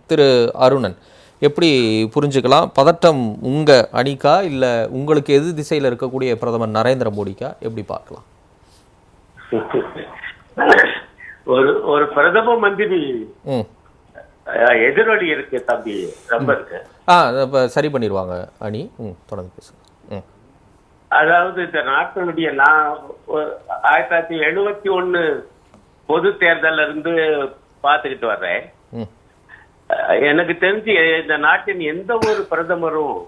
திரு அருணன், எப்படி புரிஞ்சுக்கலாம்? பதட்டம் உங்க அணிக்கா இல்ல உங்களுக்கு எது திசையில் இருக்கக்கூடிய பிரதமர் நரேந்திர மோடிக்கா? எப்படி பார்க்கலாம்? ஒரு பிரதம மந்திரி எதிரொலி இருக்கு தம்பி, ரொம்ப இருக்கு. சரி பண்ணிடுவாங்க அணி. தொடர்ந்து பேசுங்க. அதாவது இந்த நாட்டினுடைய 1971 பொது தேர்தல்ல இருந்து பார்த்துக்கிட்டு வர்றேன். எனக்கு தெரிஞ்சு இந்த நாட்டின் எந்த ஒரு பிரதமரும்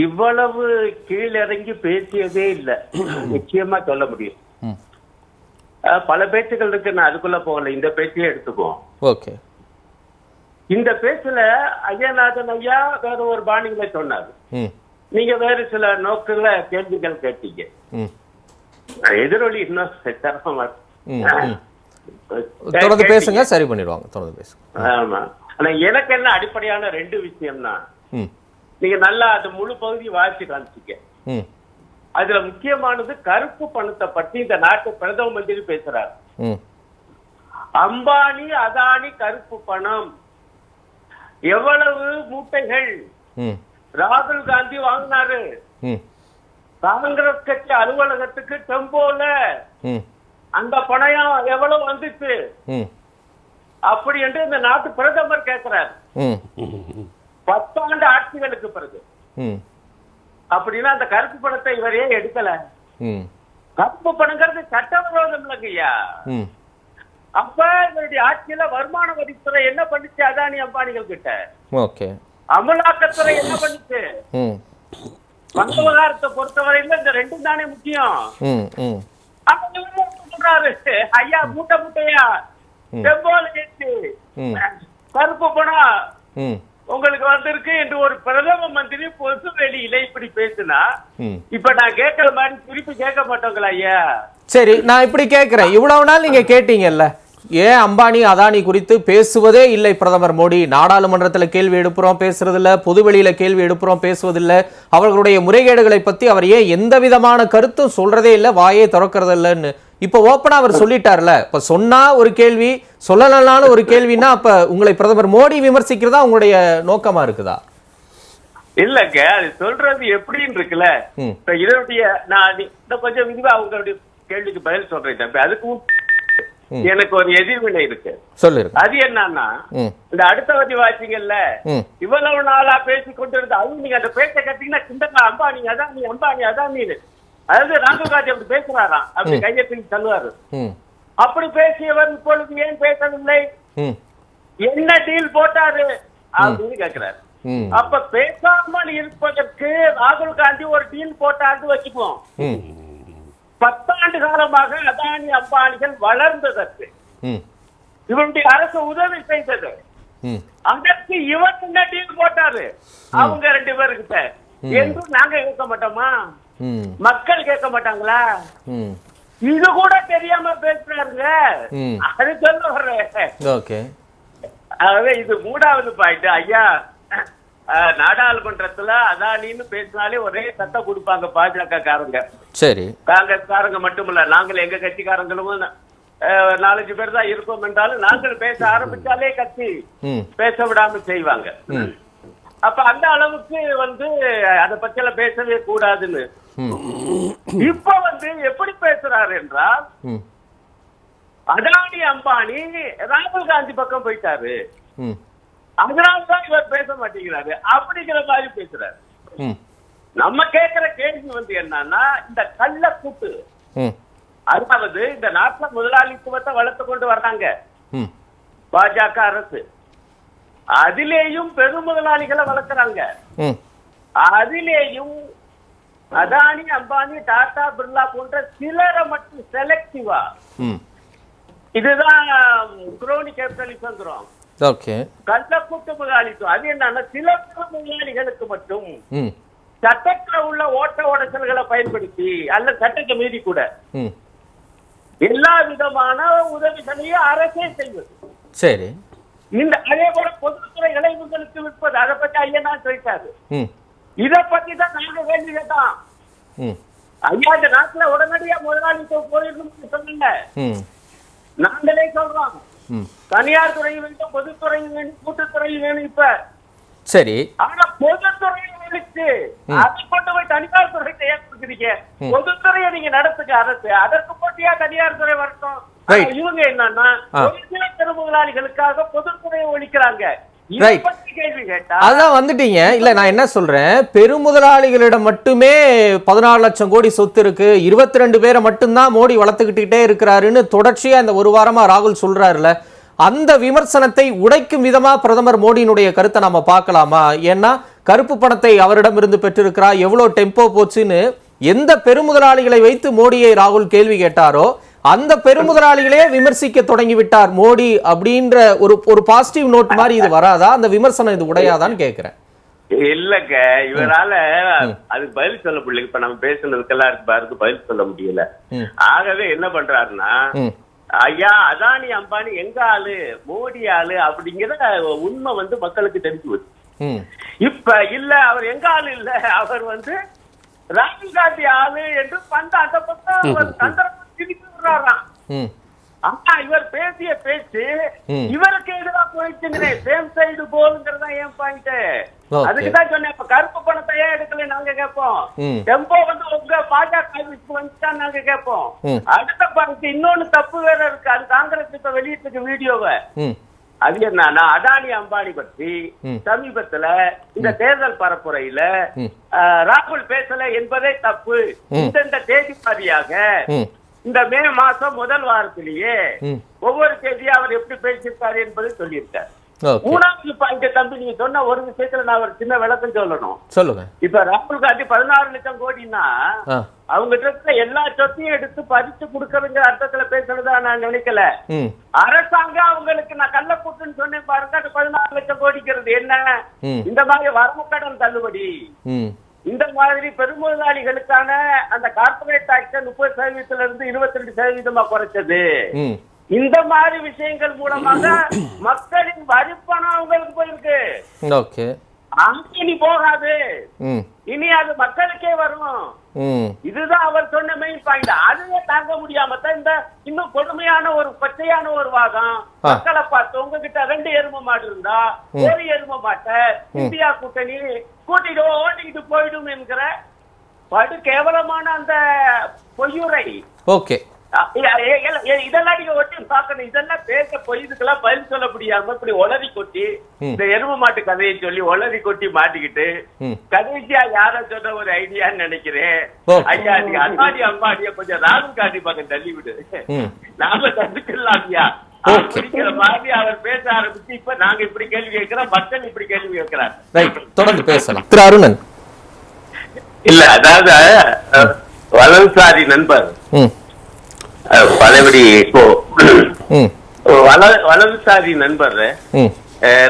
இவ்வளவு கீழிறங்கி பேசியதே இல்லை, நிச்சயமா சொல்ல முடியும். பல பேச்சுகள் இருக்கு, நான் அதுக்குள்ள போகல, இந்த பேச்சையே எடுத்துக்குவோம். ஓகே. இந்த பேச்சுல ஐயநாதன் ஐயா வேற ஒரு பாணிகளை சொன்னாரு, நீங்க வேறு சில நோக்குல கேள்விகள் கேட்டீங்க. எதிரொலி இன்னும் சிரமமா தொடர்ந்து பேசுங்க, சரி பண்ணிடுவாங்க. தொடர்ந்து பேசுங்க. ஆமா, ஆனா எனக்கு என்ன அடிப்படையான ரெண்டு விஷயம்னா, நீங்க நல்லா அது முழு பகுதி வாசிச்சு காமிச்சிக்க. அதுல முக்கியமானது கருப்பு பணத்தை பற்றி இந்த நாட்டு பிரதம மந்திரி பேசுறாரு. அம்பானி அதானி கருப்பு பணம் எவ்வளவு மூட்டைகள் ராகுல் காந்தி வாங்கினாரு, காங்கிரஸ் கட்சி அலுவலகத்துக்கு டெம்போல அந்த பணம் எவ்வளவு வந்துச்சு அப்படி என்று இந்த நாட்டு பிரதமர் கேட்கிறார். 10 ஆண்டு ஆட்சிகளுக்கு பிறகு அப்படின்னா அந்த கருப்பு பணத்தை இவரே எடுக்கல. கருப்பு பணங்கிறது சட்டவிரோதம் இல்லைங்கய்யா. அப்ப இவருடைய ஆட்சியில வருமான வரித்துறை என்ன பண்ணிச்சு அதானி அம்பானிகள் கிட்ட? ஓகே. அமலாக்கத்துறை என்ன பண்ணிச்சு? பண விவகாரத்தை பொறுத்தவரையில இந்த ரெண்டும் தானே முக்கியம். சொல்றாரு ஐயா, மூட்டை மூட்டையா செம்போல கேட்டு கருப்பு பணம் உங்களுக்கு வந்திருக்கு என்று ஒரு பிரதம மந்திரி பொது வெளியில இப்படி பேசுனா இப்ப நான் கேட்கற மாதிரி திருப்பி கேட்க மாட்டோங்களா ஐயா? சரி, நான் இப்படி கேட்கிறேன். இவ்வளவு நாள் நீங்க கேட்டீங்கல்ல, ஏன் அம்பானி அதானி குறித்து பேசுவதே இல்லை பிரதமர் மோடி? நாடாளுமன்றத்தில் கேள்வி எழுப்புறோம், பேசுறதில்ல. பொதுவெளியில கேள்வி எழுப்புறோம், பேசுவதில்லை. அவர்களுடைய முறைகேடுகளை பத்தி அவர் ஏன் எந்த விதமான கருத்தும் சொல்றதே இல்லை, வாயே திறக்கிறது இல்லைன்னு இப்ப ஓப்பனா அவர் சொல்லிட்டார்ல. இப்ப சொன்னா ஒரு கேள்வி, சொல்லலனாலும் ஒரு கேள்வின்னா அப்ப உங்களை பிரதமர் மோடி விமர்சிக்கிறதா உங்களுடைய நோக்கமா இருக்குதா? இல்லங்க, அது சொல்றது எப்படின்னு இருக்குல்ல. இப்ப இதனுடைய நான் கொஞ்சம் விரிவா அவங்களுடைய கேள்விக்கு பதில் சொல்றேன் தம்பி. அதுக்கு எனக்கு ஒரு எதிர்வினை இருக்கு, சொல்லு. அது என்னன்னா, இந்த அடுத்த வதி வாசிங்கல்ல, இவ்வளவு நாளா பேசி கொண்டு இருந்த அது நீங்க அந்த பேச்ச கட்டீங்கன்னா கிண்டக்கா அம்பானி அதானி அம்பானி அதானி, அதாவது ராகுல் காந்தி அப்படி பேசுறாராம், அப்படி கையெழுத்து சொல்லுவாரு. அப்படி பேசியவர் இப்பொழுது ஏன் பேசவில்லை? என்ன டீல் போட்டாரு அப்படின்னு கேட்கிறாரு. அப்ப பேசாமல் இருப்பதற்கு ராகுல் காந்தி ஒரு டீல் போட்டாரு வச்சுக்குவோம். 10 ஆண்டு காலமாக அதானி அம்பானிகள் வளர்ந்ததற்கு இவருடைய அரசு உதவி செய்தது, அதற்கு இவர் என்ன டீல் போட்டாரு அவங்க 2 பேருக்கிட்ட என்று நாங்க கேட்க மாட்டோமா? மக்கள் கேட்க மாட்டாங்களா? இது கூட தெரியாம பேசுறாருங்க, அது சொல்ல வர்றேன். ஆகவே இது 3வது பாயிண்ட். ஐயா, நாடாளுமன்றத்துல அதானின்னு பேசினாலே ஒரே சட்டம் கொடுப்பாங்க பாஜக காரங்க. சரி, காங்கிரஸ் காரங்க மட்டுமல்ல, நாங்கள் எங்க கட்சிக்காரங்களும் 4-5 பேர் தான் இருக்கோம் என்றாலும் நாங்கள் பேச ஆரம்பிச்சாலே கட்சி பேச விடாம செய்வாங்க. அப்ப அந்த அளவுக்கு அத பத்தியில பேசவே கூடாதுன்னு இப்ப எப்படி பேசுறாரு என்றால், அதானி அம்பானி ராகுல் காந்தி பக்கம் போயிட்டாரு, அதனால்தான் இவர் பேச மாட்டேங்கிறாரு அப்படிங்கிற மாதிரி பேசுறாரு. நம்ம கேட்கிற கேள்வி என்னன்னா, இந்த கள்ள கூட்டு, அதாவது இந்த நாட்டில் முதலாளித்துவத்தை வளர்த்து கொண்டு வர்றாங்க பாஜக அரசு, அதிலேயும் பெரும் முதலாளிகளை வளர்க்கிறாங்க. அதிலேயும் அதானி அம்பானி டாடா பிர்லா போன்ற சிலரை மட்டும் செலக்டிவா, இதுதான் குரோனி கேபிட்டலிசம், கள்ளக்கூட்டு முதலாளித்துவம். அது என்னன்னா, சில முதலாளிகளுக்கு மட்டும் சட்டத்தில் உள்ள ஓட்ட உடைச்சல்களை பயன்படுத்தி அல்ல சட்டத்தை மீறி கூட எல்லா விதமான உதவிகளையும் அரசே செய்வது. சரி, இந்த அதே போல பொதுத்துறைகளை இவங்களுக்கு விற்பது, அதை பத்தி ஐயா சொல்லிட்டாரு. இத பத்தி தான் நாங்க வேண்டி கேட்டோம். ஐயா, இந்த நாட்டுல உடனடியா முதலாளித்துவம் போயிடணும்னு சொன்னீங்க, நாங்களே சொல்றோம். தனியார் துறை வேண்டும், பொதுத்துறை வேண்டும், கூட்டுத்துறை வேணும். இப்ப சரி, ஆனா பொதுத்துறை வேணுச்சு அதை கொண்டு போய் தனியார் துறை ஏன் கொடுக்குறீங்க? பொதுத்துறையை நீங்க நடத்துங்க அரசு, அதற்கு போட்டியா தனியார் துறை வரட்டும். இவங்க என்னன்னா ஒரு சில பெருமுதலாளிகளுக்காக பொதுத்துறையை ஒழிக்கிறாங்க. அதான் வந்துட்டீங்க. இல்ல நான் என்ன சொல்றேன், பெருமுதலாளிகளிடம் மட்டுமே 14 லட்சம் கோடி சொத்து இருக்கு, 22 பேரை மட்டும்தான் மோடி வளர்த்துக்கிட்டே இருக்கிறாருன்னு தொடர்ச்சியா இந்த ஒரு வாரமா ராகுல் சொல்றாருல, அந்த விமர்சனத்தை உடைக்கும் விதமா பிரதமர் மோடியினுடைய கருத்தை நாம பார்க்கலாமா? ஏன்னா கருப்பு பணத்தை அவரிடம் இருந்து பெற்றிருக்கிறா, எவ்வளவு டெம்போ போச்சுன்னு எந்த பெருமுதலாளிகளை வைத்து மோடியை ராகுல் கேள்வி கேட்டாரோ அந்த பெருமுதலாளிகளே விமர்சிக்க தொடங்கி விட்டார் மோடி அப்படின்ற ஒரு பாசிட்டிவ் நோட் மாதிரி இது வராதா? அந்த விமர்சனம் இது உடையாதான்னு கேக்குறேன். இல்லங்க, இவரால அதுக்கு பதில் சொல்ல முடியல. இப்ப நம்ம பேசுனதுக்கெல்லாம் பதில் சொல்ல முடியல. ஆகவே என்ன பண்றாருன்னா, ஐயா அதானி அம்பானி எங்க ஆளு, மோடி ஆளு அப்படிங்கிற உண்மை மக்களுக்கு தெரிஞ்சு போச்சு. இப்ப இல்ல அவர் எங்க ஆளு இல்ல, அவர் ராகுல் காந்தி ஆளு என்று அந்த பக்கம் தந்திரம் திருப்பி விடுறாராம். ஆனா இவர் பேசிய பேச்சு இவருக்கு எதிராக போயிடுச்சுங்கிறேன். சேம் சைடு போலுங்கிறதா ஏன் பாயிண்ட். அதுக்குதான் சொன்னேன், இப்ப கருப்பு பணத்தை ஏன் எடுக்கல நாங்க கேட்போம். டெம்போ உங்க பாஜக வந்துட்டா நாங்க கேட்போம். அடுத்த பாயிண்ட் இன்னொன்னு தப்பு வேற இருக்கு. அது காங்கிரஸ் இப்ப வெளியிட்டு வீடியோவை, அது என்னன்னா அதானி அம்பானி பற்றி சமீபத்துல இந்த தேர்தல் பரப்புரையில ராகுல் பேசல என்பதே தப்பு. இந்த தேதி வாரியாக இந்த மே மாசம் முதல் வாரத்திலேயே ஒவ்வொரு தேதியா அவர் எப்படி பேசியிருக்காரு என்பதை சொல்லியிருக்காரு. மூணாவது பாயிண்ட் தம்பி, நீங்க சொன்ன ஒரு விஷயத்துல நான் ஒரு சின்ன விளக்கம் சொல்லணும். சொல்லுங்க. இப்ப ராகுல் காந்தி 16 லட்சம் கோடினா அவங்க கிட்ட எல்லா சொத்தையும் எடுத்து பறிச்சு கொடுக்கறதுங்கிற அர்த்தத்துல பேசுறதா நான் நினைக்கல. அரசாங்கம் அவங்களுக்கு நான் கள்ள கூட்டுன்னு சொன்னேன் பாருங்க, 16 லட்சம் கோடிக்கிறது என்ன, இந்த மாதிரி வரவு கடன் தள்ளுபடி, இந்த மாதிரி பெருமுதலாளிகளுக்கான அந்த கார்பரேட் டாக்ஸ் 30% இருந்து 22% குறைச்சது, இந்த மாதிரி விஷயங்கள் மூலமாக மக்களின் வரி பணம் அவங்களுக்கு போயிருக்கு. இனி போகாது, இனி அது மக்களுக்கே வரும். இதுதான் அவர் சொன்ன மெயின் பாயிண்ட். அதுவே தாங்க முடியாம தான் இந்த இன்னும் கொடுமையான ஒரு பச்சையான ஒரு வாதம் மக்களை பார்த்து, உங்ககிட்ட 2 எரும மாடு இருந்தா ஒரு எரும மாட்டை இந்தியா கூட்டணி கூட்டிட்டு ஓட்டிக்கிட்டு போயிடும் என்கிற படு கேவலமான அந்த பொய்யுரை. ஓகே, இதெல்லாம் நீங்க ஒட்டி பாக்கணும். இதெல்லாம் பேச போய் இதுக்கெல்லாம் பதில் சொல்ல முடியாம இப்படி ஒளரி கொட்டி இந்த எரும மாட்டு கதையை சொல்லி ஒளரி கொட்டி மாட்டிக்கிட்டு கடைசியா யார சொன்ன ஒரு ஐடியான்னு நினைக்கிறேன். ஐயா நீங்க அதானி அம்பானிய கொஞ்சம் ராகுல் காந்தி பக்கம் தள்ளி விடு, நாம தந்துக்கலாம் ஐயா அப்படிங்கிற மாதிரி அவர் பேச ஆரம்பிச்சு இப்ப நாங்க இப்படி கேள்வி கேட்கிறோம், மக்கள் இப்படி கேள்வி கேட்கிறார். தொடர்ந்து பேசலாம். திரு அருணன். இல்ல அதாவது வலதுசாரி நண்பர் பலபடி இப்போ வலதுசாரி நண்பர்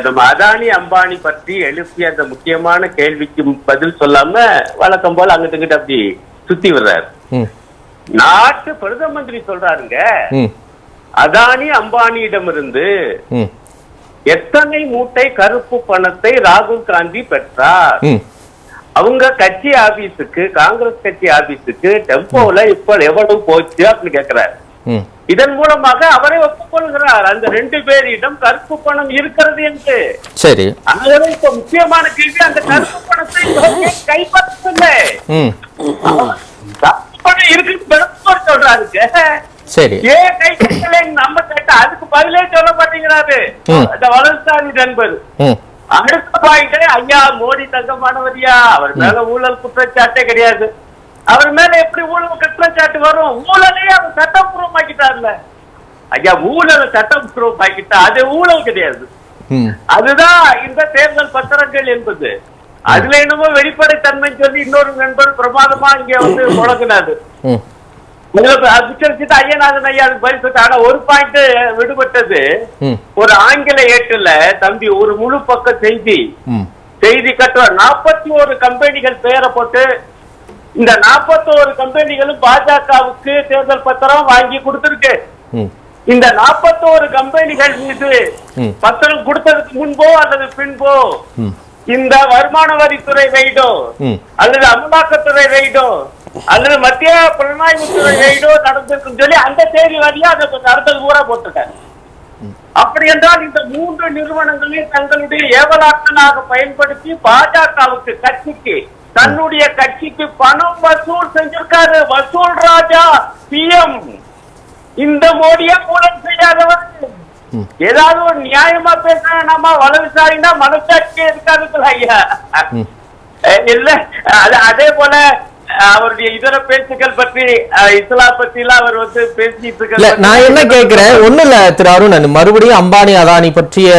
நம்ம அதானி அம்பானி பற்றி எழுப்பிய அந்த முக்கியமான கேள்விக்கு பதில் சொல்லாம வழக்கம் போல அங்கிட்டு அப்படி சுத்தி வர்றாரு. நாட்டு பிரதம மந்திரி சொல்றாருங்க, அதானி அம்பானியிடமிருந்து எத்தனை மூட்டை கருப்பு பணத்தை ராகுல் காந்தி பெற்றார், அவங்க கட்சி ஆபீஸுக்கு, காங்கிரஸ் கட்சி ஆபீஸுக்கு டெம்போல இப்ப எவ்வளவு போச்சு அப்படின்னு கேட்கிறார். இதன் மூலமாக அவரை ஒப்புக்கொள்கிறார் அந்த 2 பேரிடம் கருப்பு பணம் இருக்கிறது என்று. சரி, ஆகவே இப்ப முக்கியமான கேள்வி, அந்த கருப்பு பணத்தை கைப்பற்றல, கருப்பு பணம் இருக்கு சொல்றாரு. சரி, ஏன் கைப்பற்றல நம்ம கேட்டா அதுக்கு பதிலே சொல்ல மாட்டேங்கிறாரு அந்த வலதுசாரி நண்பர். அடுத்த பாயிண்ட், ஐயா மோடி தங்கமானவரியா, அவர் மேல ஊழல் குற்றச்சாட்டே கிடையாது. அவர் மேல எப்படி ஊழல் குற்றச்சாட்டு வரும்? ஊழலையே அவர் சட்டப்பூர்வமாக்கிட்டார்ல. ஐயா ஊழலை சட்டப்பூர்வமாக்கிட்டா அது ஊழல் கிடையாது. அதுதான் இந்த தேர்தல் பத்திரங்கள் என்பது. அதுல என்னமோ வெளிப்படைத்தன்மை சொல்லி இன்னொரு நண்பர் பிரமாதமா இங்க முழங்கினாரு. ஐயநாதன் ஐயா பதில் சொல்லிட்டு, ஆனா ஒரு பாயிண்ட் விடுபட்டது. ஒரு ஆங்கில ஏட்டுல தம்பி ஒரு முழு பக்க செய்தி கட்டுற 41 கம்பெனிகள் பெயரை போட்டு, இந்த 41 கம்பெனிகளும் பாஜகவுக்கு தேர்தல் பத்திரம் வாங்கி கொடுத்திருக்கு. இந்த 41 கம்பெனிகள் மீது பத்திரம் கொடுத்ததுக்கு முன்போ அல்லது பின்போ இந்த வருமான வரித்துறை ரெய்டோ அல்லது அமலாக்கத்துறை ரெய்டோ அல்லது மத்திய புலனாய்வுத்துறை ரெய்டோ நடந்திருக்குன்னு சொல்லி அந்த தேதி வரையும் அதை நடந்தது பூரா போட்டிருக்காரு. அப்படி என்றால் இந்த 3 நிறுவனங்களையும் தங்களுடைய ஏவலாக்கனாக பயன்படுத்தி பாஜகவுக்கு கட்சிக்கு தன்னுடைய கட்சிக்கு பணம் வசூல் செஞ்சிருக்காரு. வசூல் ராஜா பிஎம். இந்த மோடியா ஊழல் செய்யாதவர். ஏதாவது ஒரு நியாயமா பேசுனா நம்ம வலதுசாரினா மனசாட்சியே இருக்காது ஐயா. இல்ல அதே போல அவருடைய இதர பேச்சுக்கள் பற்றி இஸ்லாம் பத்தி எல்லாம் அவர் வந்து பேசிட்டு இருக்க. நான் என்ன கேட்கிறேன், ஒண்ணு இல்ல திரு அருண், மறுபடியும் அம்பானி அதானி பற்றிய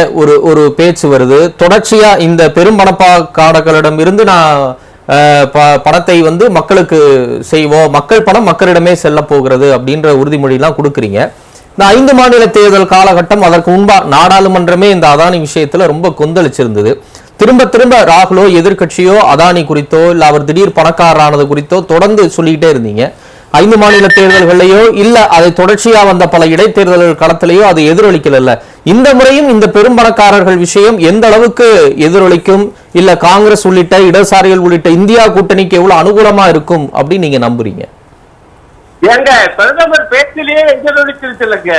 ஒரு பேச்சு வருது. தொடர்ச்சியா இந்த பெரும் பணக்காரர்களிடம் இருந்து நான் பணத்தை வந்து மக்களுக்கு செய்வோம், மக்கள் பணம் மக்களிடமே செல்ல போகிறது அப்படின்ற உறுதிமொழி எல்லாம் கொடுக்குறீங்க. இந்த 5 மாநில தேர்தல் காலகட்டம், அதற்கு முன்பா நாடாளுமன்றமே இந்த அதானி விஷயத்துல ரொம்ப கொந்தளிச்சிருந்தது. திரும்ப திரும்ப ராகுலோ எதிர்கட்சியோ அதானி குறித்தோ இல்ல அவர் திடீர் பணக்காரரானது குறித்தோ தொடர்ந்து சொல்லிக்கிட்டே இருந்தீங்க. 5 மாநில தேர்தல்களையோ இல்ல அதை தொடர்ச்சியா வந்த பல இடைத்தேர்தல்கள் களத்திலேயோ அது எதிரொலிக்கல. இந்த முறையும் இந்த பெரும் பணக்காரர்கள் விஷயம் எந்த அளவுக்கு எதிரொலிக்கும், இல்ல காங்கிரஸ் உள்ளிட்ட இடதுசாரிகள் உள்ளிட்ட இந்தியா கூட்டணிக்கு எவ்வளவு அனுகூலமா இருக்கும் அப்படின்னு நீங்க நம்புறீங்க? ஏங்க பிரதமர் பேச்சிலேயே எதிரொலிச்சிருச்சுலங்க.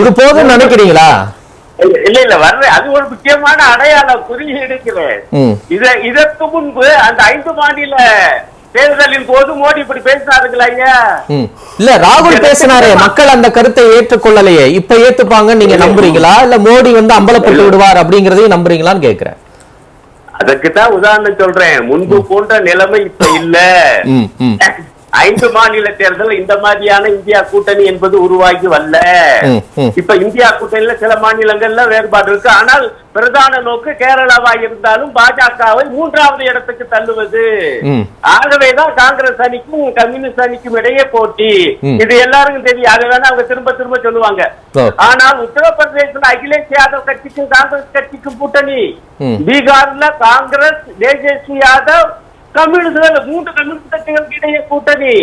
இது போதும் நினைக்கிறீங்களா? இல்ல வர்ற அது ஒரு முக்கியமான அடையாளம் குறியீடுக்கிறேன். இதற்கு முன்பு அந்த 5 மாநில தேர்தலின் போது மோடி இப்படி பேசினாருங்களா ஐயா? இல்ல ராகுல் பேசினாரே, மக்கள் அந்த கருத்தை ஏற்றுக்கொள்ளலையே, இப்ப ஏத்துப்பாங்க நீங்க நம்புறீங்களா? இல்ல மோடி வந்து அம்பலப்பட்டு விடுவார் அப்படிங்கறதையும் நம்புறீங்களான்னு கேக்குறேன். அதுக்குதான் உதாரணம் சொல்றேன். முன்பு போன்ற நிலைமை இப்ப இல்ல. 5 மாநில தேர்தல் இந்த மாதிரியான இந்தியா கூட்டணி என்பது உருவாகி வரல. இப்ப இந்தியா கூட்டணியில சில மாநிலங்கள்ல வேறுபாடு இருக்கு. ஆனால் பிரதான நோக்கு கேரளாவா இருந்தாலும் பாஜகவை 3வது இடத்துக்கு தள்ளுவது. ஆகவேதான் காங்கிரஸ் அணிக்கும் கம்யூனிஸ்ட் அணிக்கும் இடையே போட்டி. இது எல்லாருக்கும் தெரியும். அதை வேணா அவங்க திரும்ப திரும்ப சொல்லுவாங்க. ஆனால் உத்தரப்பிரதேசத்துல அகிலேஷ் யாதவ் கட்சிக்கும் காங்கிரஸ் கட்சிக்கும் கூட்டணி. பீகார்ல காங்கிரஸ், தேஜஸ்வி யாதவ், கம்யூனிஸ்ட் 3 கம்யூனிஸ்ட் கட்சிகளுக்கு இடையே கூட்டணி.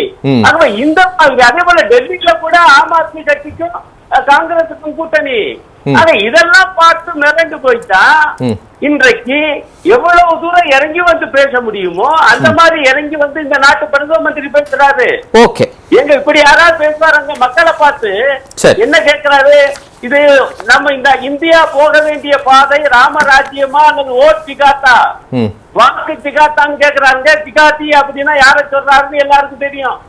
ஆகவே இந்த அதே போல டெல்லியில கூட ஆம் ஆத்மி கட்சிக்கும் காங்கிரசுக்கும் கூட்டணி. ஆக இதெல்லாம் பார்த்து மிரண்டு போயிட்டா இன்றைக்கு எவ்வளவு தூரம் இறங்கி வந்து பேச முடியுமோ அந்த மாதிரி இறங்கி வந்து இந்த நாட்டு பிரதம மந்திரி பேசுறாரு. எங்க இப்படி யாராவது பேசுவாங்க மக்களை பார்த்து என்ன கேட்கிறாரு? இது நம்ம இந்த இந்தியா போக வேண்டிய பாதை ராமராஜ்யமா அல்லது ஓட் திகாத்தா, வாக்கு திகாத்தான்னு கேக்குறாங்க. திகாத்தி அப்படின்னா யார சொல்றாருன்னு எல்லாருக்கும் தெரியும்.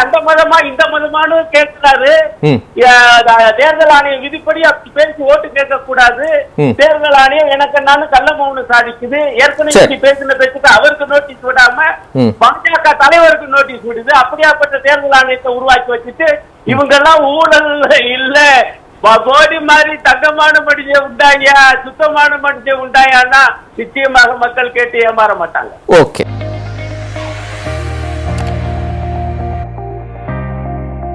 அந்த மதமா இந்த மதமானு கேட்கிறாரு. தேர்தல் ஆணையம் விதிப்படி அப்படி பேசி ஓட்டு கேட்க கூடாது. தேர்தல் ஆணையம் எனக்கு என்னன்னு கள்ள மௌனம் சாதிக்குது. ஏற்கனவே பேசின பேச்சுக்கு அவருக்கு நோட்டீஸ் விடாம பாஜக தலைவருக்கு நோட்டீஸ் விடுது. அப்படியாப்பட்ட தேர்தல் ஆணையத்தை உருவாக்கி வச்சுட்டு இவங்க எல்லாம் ஊழல் இல்ல, மோடி மாதிரி தங்கமான மனுஷன் உண்டாயா, சுத்தமான மனுஷன் உண்டாயான்னா நிச்சயமாக மக்கள் கேட்டு ஏமாற மாட்டாங்க.